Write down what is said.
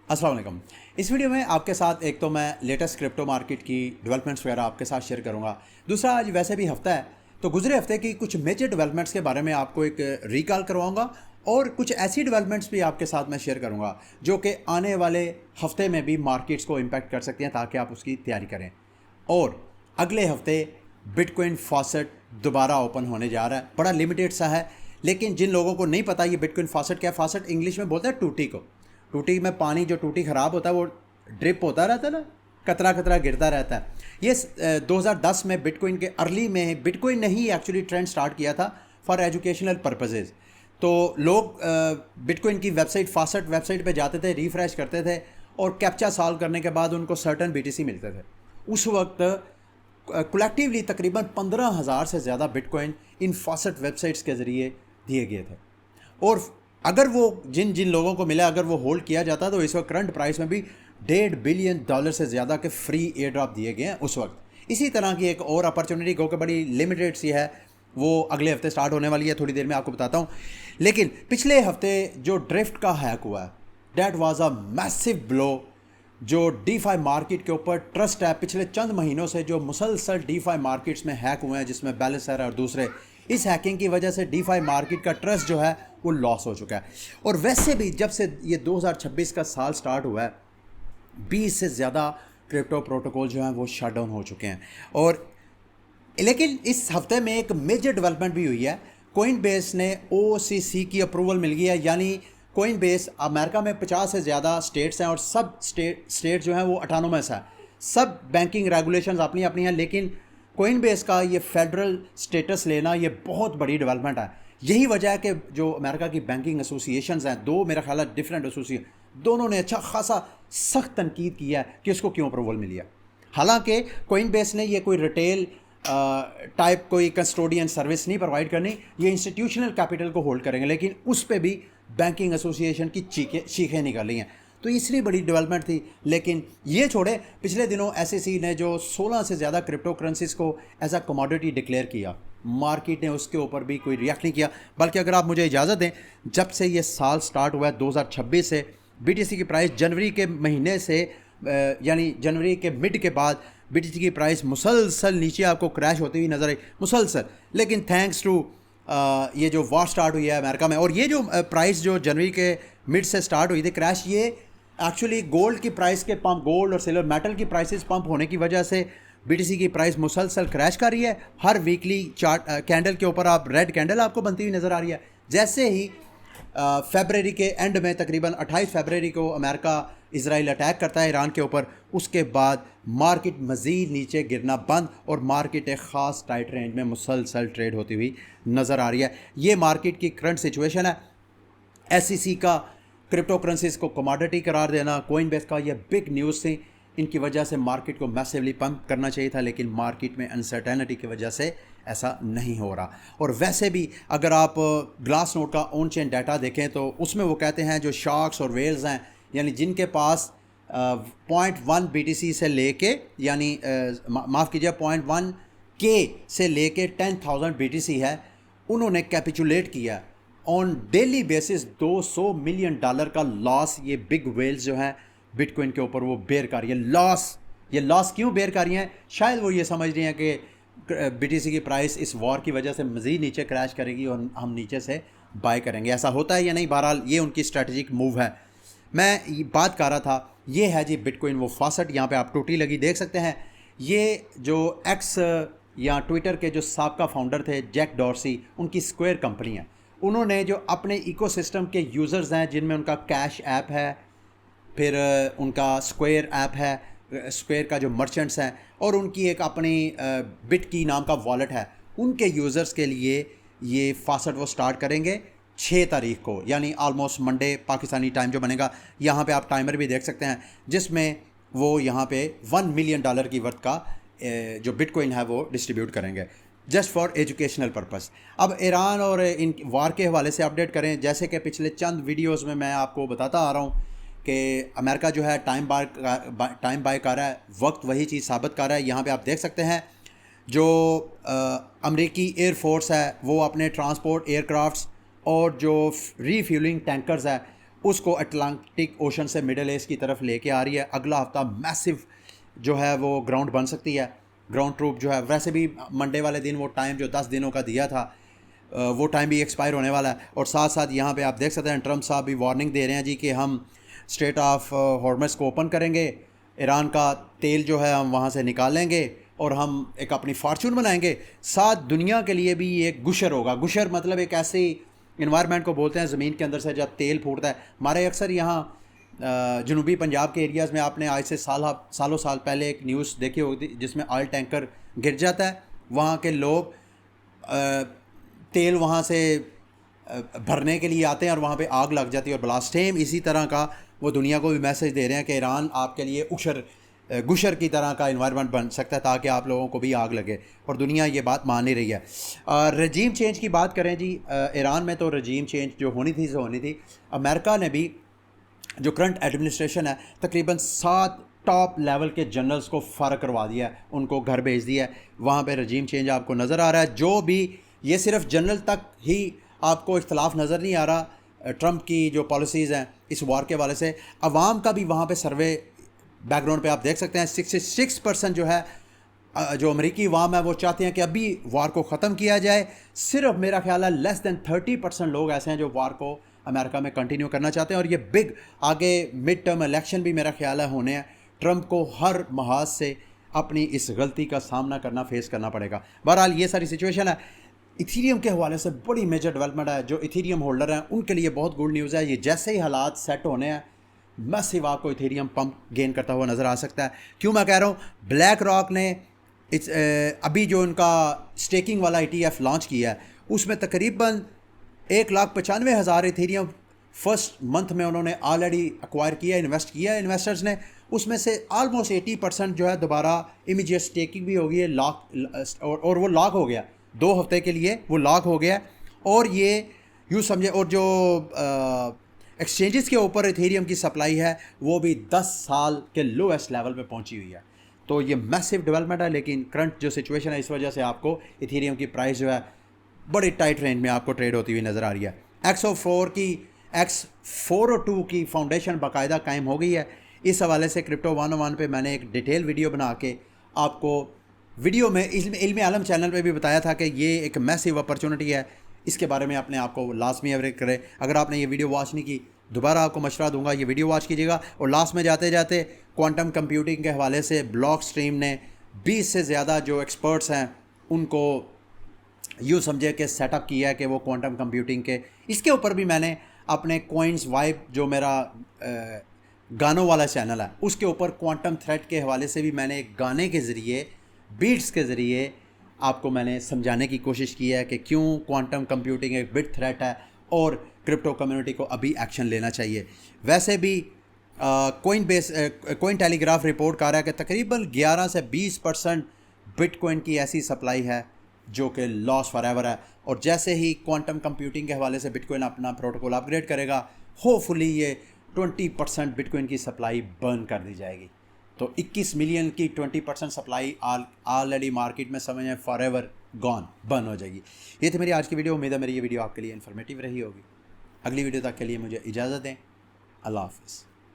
अस्सलाम वालेकुम। इस वीडियो में आपके साथ एक तो मैं लेटेस्ट क्रिप्टो मार्केट की डेवलपमेंट्स वगैरह आपके साथ शेयर करूंगा। दूसरा, आज वैसे भी हफ्ता है तो गुजरे हफ्ते की कुछ मेजर डेवलपमेंट्स के बारे में आपको एक रिकॉल करवाऊंगा और कुछ ऐसी डेवलपमेंट्स भी आपके साथ मैं शेयर करूंगा जो कि आने वाले हफ्ते में भी मार्केट्स को इम्पैक्ट कर सकती हैं, ताकि आप उसकी तैयारी करें। और अगले हफ्ते बिटकॉइन फॉसेट दोबारा ओपन होने जा रहा है। बड़ा लिमिटेड सा है, लेकिन जिन लोगों को नहीं पता ये बिटकॉइन फॉसेट क्या है, फॉसेट इंग्लिश में बोलते हैं टूटी को। टूटी में पानी, जो टूटी ख़राब होता है वो ड्रिप होता रहता है ना, कतरा कतरा गिरता रहता है। ये 2010 में बिटकॉइन के अर्ली में बिटकॉइन ने ही एक्चुअली ट्रेंड स्टार्ट किया था फॉर एजुकेशनल पर्पजेज़। तो लोग बिटकॉइन की वेबसाइट, फासेट वेबसाइट पे जाते थे, रिफ्रेश करते थे और कैप्चा सॉल्व करने के बाद उनको सर्टन बीटीसी मिलते थे। उस वक्त कलेक्टिवली तकरीबन 15,000 से ज़्यादा बिटकॉइन इन फासेट वेबसाइट्स के ज़रिए दिए गए थे। और अगर वो जिन जिन लोगों को मिला, अगर वो होल्ड किया जाता तो इस वक्त करंट प्राइस में भी $1.5 बिलियन से ज़्यादा के फ्री एयर ड्रॉप दिए गए हैं उस वक्त। इसी तरह की एक और अपॉर्चुनिटी को कि बड़ी लिमिटेड सी है, वो अगले हफ्ते स्टार्ट होने वाली है, थोड़ी देर में आपको बताता हूँ। लेकिन पिछले हफ्ते जो ड्रिफ्ट का हैक हुआ है, that was a massive blow. जो डीफाई मार्केट के ऊपर ट्रस्ट है, पिछले चंद महीनों से जो मुसलसल डीफाई मार्केट्स में हैक हुए हैं, जिसमें बैलेंसर और दूसरे, इस हैकिंग की वजह से डीफाई मार्केट का ट्रस्ट जो है वो लॉस हो चुका है। और वैसे भी जब से ये 2026 का साल स्टार्ट हुआ है, 20 से ज़्यादा क्रिप्टो प्रोटोकॉल जो हैं वो शट डाउन हो चुके हैं। और लेकिन इस हफ्ते में एक मेजर डेवलपमेंट भी हुई है। कोइन बेस ने OCC की अप्रूवल मिल गई है, यानी कोइन बेस, अमेरिका में 50 से ज़्यादा स्टेट्स हैं और सब स्टेट जो हैं वो ऑटोनोमस है। सब बैंकिंग रेगुलेशंस अपनी अपनी हैं, लेकिन कोइन बेस का ये फेडरल स्टेटस लेना ये बहुत बड़ी डेवलपमेंट है। यही वजह है कि जो अमेरिका की बैंकिंग एसोसिएशंस हैं, दो मेरा ख्याल है डिफरेंट एसोसिएशन, दोनों ने अच्छा खासा सख्त तनकीद किया है कि इसको क्यों अप्रूवल मिली है। हालांकि कोइन बेस ने ये कोई रिटेल टाइप कोई कस्टोडियन सर्विस नहीं प्रोवाइड करनी, ये इंस्टीट्यूशनल कैपिटल को होल्ड करेंगे, लेकिन उस पर भी बैंकिंग एसोसिएशन की चीखें निकाली हैं। तो इसलिए बड़ी डेवलपमेंट थी। लेकिन ये छोड़े, पिछले दिनों SEC ने जो 16 से ज़्यादा क्रिप्टो करेंसीज को एज अ कमोडिटी डिक्लेयर किया, मार्केट ने उसके ऊपर भी कोई रिएक्ट नहीं किया। बल्कि अगर आप मुझे इजाज़त दें, जब से ये साल स्टार्ट हुआ है 2026 से, BTC की प्राइस जनवरी के महीने से यानी जनवरी के मिड के बाद BTC की प्राइस मुसलसल नीचे आपको क्रैश होती हुई नजर आई, मुसलसल। लेकिन थैंक्स टू ये जो वॉर स्टार्ट हुई है अमेरिका में, और ये जो प्राइस जो जनवरी के मिड से स्टार्ट हुई थी क्रैश, ये एक्चुअली गोल्ड की प्राइस के पंप, गोल्ड और सिल्वर मेटल की प्राइसेस पंप होने की वजह से BTC की प्राइस मुसलसल क्रैश कर रही है। हर वीकली चार्ट कैंडल के ऊपर आप रेड कैंडल आपको बनती हुई नज़र आ रही है। जैसे ही फरवरी के एंड में, तकरीबन 28 फरवरी को अमेरिका इसराइल अटैक करता है ईरान के ऊपर, उसके बाद मार्केट मज़ीद नीचे गिरना बंद और मार्केट एक ख़ास टाइट रेंज में मुसलसल ट्रेड होती हुई नज़र आ रही है। ये मार्केट की करंट सिचुएशन है। SEC का क्रिप्टो करेंसीज को कमोडिटी करार देना, कोइन बेस का, ये बिग न्यूज़ थी। इनकी वजह से मार्केट को मैसिवली पंप करना चाहिए था, लेकिन मार्केट में अनसर्टेनिटी की वजह से ऐसा नहीं हो रहा। और वैसे भी अगर आप ग्लास नोट का ऑन चेन डाटा देखें तो उसमें वो कहते हैं जो शार्क्स और वेल्स हैं, यानी जिनके पास 0.1 BTC से लेके, यानी माफ़ कीजिए 0.1 K से लेके 10,000 BTC है, उन्होंने कैपिचुलेट किया ऑन डेली बेसिस। $200 मिलियन का लॉस ये बिग वेल्स जो हैं बिटकॉइन के ऊपर वो बेयर कर रही है। ये लॉस क्यों बेयर कर रही हैं? शायद वो ये समझ रही हैं कि BTC की प्राइस इस वॉर की वजह से मज़ीद नीचे क्रैश करेगी और हम नीचे से बाय करेंगे। ऐसा होता है या नहीं, बहरहाल ये उनकी स्ट्रेटजिक मूव है। मैं बात कर रहा था, ये है जी बिटकॉइन वो फॉसेट। यहाँ पे आप टूटी लगी देख सकते हैं। ये जो एक्स या ट्विटर के जो साबका फाउंडर थे जैक डॉर्सी, उनकी स्क्वायर कंपनी है। उन्होंने जो अपने इकोसिस्टम के यूज़र्स हैं, जिनमें उनका कैश ऐप है, फिर उनका स्क्वायर ऐप है, स्क्वायर का जो मर्चेंट्स हैं, और उनकी एक अपनी बिट की नाम का वॉलेट है, उनके यूज़र्स के लिए ये फासेट वो स्टार्ट करेंगे 6 तारीख को, यानी आलमोस्ट मंडे पाकिस्तानी टाइम जो बनेगा। यहाँ पे आप टाइमर भी देख सकते हैं, जिसमें वो यहाँ पे $1 मिलियन की वर्थ का जो बिटकॉइन है वो डिस्ट्रीब्यूट करेंगे, जस्ट फॉर एजुकेशनल पर्पस। अब ईरान और इन वार के हवाले से अपडेट करें, जैसे कि पिछले चंद वीडियोस में मैं आपको बताता आ रहा हूँ कि अमेरिका जो है टाइम बाय कर रहा है, वक्त वही चीज़ साबित कर रहा है। यहाँ पे आप देख सकते हैं जो अमेरिकी एयरफोर्स है वो अपने ट्रांसपोर्ट एयरक्राफ्ट्स और जो रीफ्यूलिंग टैंकर्स है उसको अटलांटिक ओशन से मिडल ईस्ट की तरफ लेके आ रही है। अगला हफ्ता मैसिव जो है वो ग्राउंड बन सकती है। ग्राउंड ट्रूप जो है, वैसे भी मंडे वाले दिन वो टाइम जो 10 दिनों का दिया था वो टाइम भी एक्सपायर होने वाला है। और साथ साथ यहाँ पे आप देख सकते हैं ट्रम्प साहब भी वार्निंग दे रहे हैं जी कि हम स्ट्रेट ऑफ हॉर्मस को ओपन करेंगे, ईरान का तेल जो है हम वहाँ से निकालेंगे और हम एक अपनी फार्चून बनाएंगे। साथ दुनिया के लिए भी एक गुशर होगा। गुशर मतलब एक ऐसी इन्वायरमेंट को बोलते हैं ज़मीन के अंदर से जब तेल फूटता है। हमारे अक्सर यहाँ जनूबी पंजाब के एरियाज़ में आपने आज से सालों साल पहले एक न्यूज़ देखी होगी जिसमें ऑयल टैंकर गिर जाता है। वहाँ के लोग तेल वहाँ से भरने के लिए आते हैं और वहाँ पे आग लग जाती है और ब्लास्ट। सेम इसी तरह का वो दुनिया को भी मैसेज दे रहे हैं कि ईरान आपके लिए गुशर की तरह का इन्वायरमेंट बन सकता है ताकि आप लोगों को भी आग लगे, और दुनिया ये बात मान नहीं रही है। रजीम चेंज की बात करें जी, ईरान में तो रजीम चेंज जो होनी थी सो होनी थी। अमेरिका ने भी जो करंट एडमिनिस्ट्रेशन है तकरीबन 7 टॉप लेवल के जनरल्स को फ़ारग करवा दिया है, उनको घर भेज दिया है। वहाँ पे रजीम चेंज आपको नज़र आ रहा है। जो भी ये सिर्फ जनरल तक ही आपको इख्तलाफ नज़र नहीं आ रहा ट्रंप की जो पॉलिसीज़ हैं इस वार के वाले से। अवाम का भी वहाँ पे सर्वे बैकग्राउंड पे आप देख सकते हैं 66% जो है जो अमेरिकी अवाम है वो चाहते हैं कि अभी वार को ख़त्म किया जाए। सिर्फ मेरा ख्याल है लेस दैन 30% लोग ऐसे हैं जो वार को अमेरिका में कंटिन्यू करना चाहते हैं। और ये बिग आगे मिड टर्म इलेक्शन भी मेरा ख्याल है होने हैं। ट्रंप को हर महाज से अपनी इस गलती का सामना करना, फेस करना पड़ेगा। बहरहाल ये सारी सिचुएशन है। इथीरियम के हवाले से बड़ी मेजर डेवलपमेंट है। जो इथीरियम होल्डर हैं उनके लिए बहुत गुड न्यूज़ है। ये जैसे ही हालात सेट होने हैं मैसिव आपको इथीरियम पंप गेन करता हुआ नज़र आ सकता है। क्यों मैं कह रहा हूँ, ब्लैक रॉक ने अभी जो उनका स्टेकिंग वाला ETF लॉन्च किया है उसमें तकरीबन 1,95,000 इथीरियम फर्स्ट मंथ में उन्होंने ऑलरेडी एक्वायर किया, इन्वेस्ट किया है इन्वेस्टर्स ने। उसमें से ऑलमोस्ट 80% जो है दोबारा इमीडिएट स्टेकिंग भी हो गई है, लॉक और वो लॉक हो गया 2 हफ्ते के लिए, वो लॉक हो गया। और ये यूँ समझे, और जो एक्सचेंजेस के ऊपर इथेरियम की सप्लाई है वो भी 10 साल के लोएस्ट लेवल पे पहुंची हुई है। तो ये मैसिव डेवलपमेंट है। लेकिन करंट जो सिचुएशन है इस वजह से आपको इथेरियम की प्राइस जो है बड़ी टाइट रेंज में आपको ट्रेड होती हुई नज़र आ रही है। X402 की फाउंडेशन बाकायदा कायम हो गई है। इस हवाले से क्रिप्टो 101 पे मैंने एक डिटेल वीडियो बना के आपको वीडियो में इल्म आलम चैनल पे भी बताया था कि ये एक मैसिव अपॉर्चुनिटी है। इसके बारे में अपने आप को लाजमी अवेयर करें। अगर आपने ये वीडियो वॉच नहीं की, दोबारा आपको मशवरा दूंगा ये वीडियो वॉच कीजिएगा। और लास्ट में जाते जाते क्वांटम कंप्यूटिंग के हवाले से ब्लॉक स्ट्रीम ने 20 से ज़्यादा जो एक्सपर्ट्स हैं उनको यूँ समझे कि सेटअप किया है कि वो क्वांटम कंप्यूटिंग के इसके ऊपर भी मैंने अपने कॉइन्स वाइब जो मेरा गानों वाला चैनल है उसके ऊपर क्वांटम थ्रेड के हवाले से भी मैंने एक गाने के ज़रिए, बीट्स के ज़रिए आपको मैंने समझाने की कोशिश की है कि क्यों क्वांटम कंप्यूटिंग एक बिग थ्रेट है और क्रिप्टो कम्युनिटी को अभी एक्शन लेना चाहिए। वैसे भी कोइन टेलीग्राफ रिपोर्ट कर रहा है कि तकरीबन 11 से 20% बिटकॉइन की ऐसी सप्लाई है जो कि लॉस फॉरएवर है। और जैसे ही क्वांटम कंप्यूटिंग के हवाले से बिटकॉइन अपना प्रोटोकॉल अपग्रेड करेगा, होपफुली ये 20% बिटकॉइन की सप्लाई बर्न कर दी जाएगी। तो 21 मिलियन की 20% सप्लाई ऑलरेडी मार्केट में समझ में फॉरएवर गॉन, बर्न हो जाएगी। ये थी मेरी आज की वीडियो। उम्मीद है मेरी ये वीडियो आपके लिए इन्फॉर्मेटिव रही होगी। अगली वीडियो तक के लिए मुझे इजाज़त दें। अल्लाह हाफ़िज़।